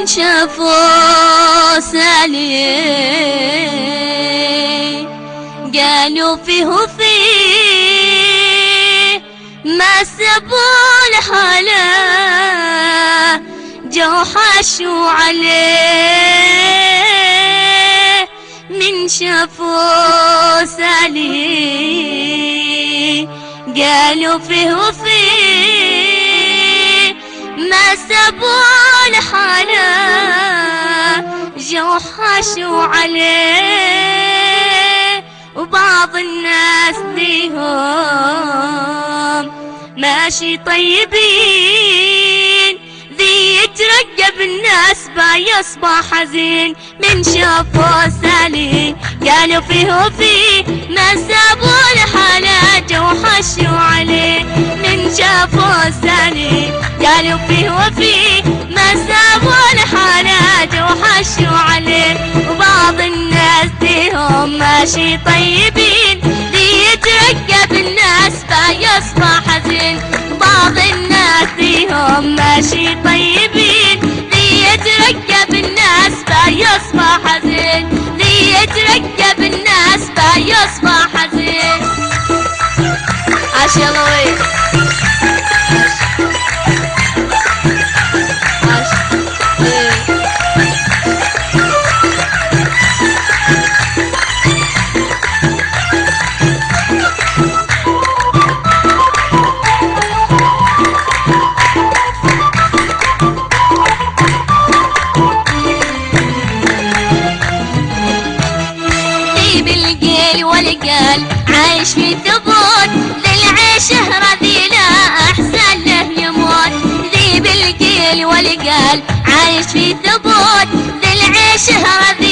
شافوا سالي قالوا فيه وفيه ما سبوا الحالة جو حاشوا عليه من شافوا سالي قالوا فيه وفيه ما سبوا الحالة جو حاشوا عليه وبعض الناس فيهم ماشي طيبين ذي يترقب الناس يصبح حزين من شافوا سالي قالوا فيه وفيه ما سابوا الحالة جو حشوا عليه من شافوا سالي قالوا فيه وفيه ما سابوا الحالة جو حشوا عليه وبعض الناس فيهم ماشي طيبين ذي يترقب الناس يصبح حزين بعض الناس فيهم ماشي طيبين ذي يترقب الناس يصبح حزين ذي يترقب الناس يصبح حزين. عاش يا لويس عاش. والقال عايش في ثبوت للعيشه رذيله احسن له يموت ذي بالقيل والقال عايش في ثبوت للعيشه رذيله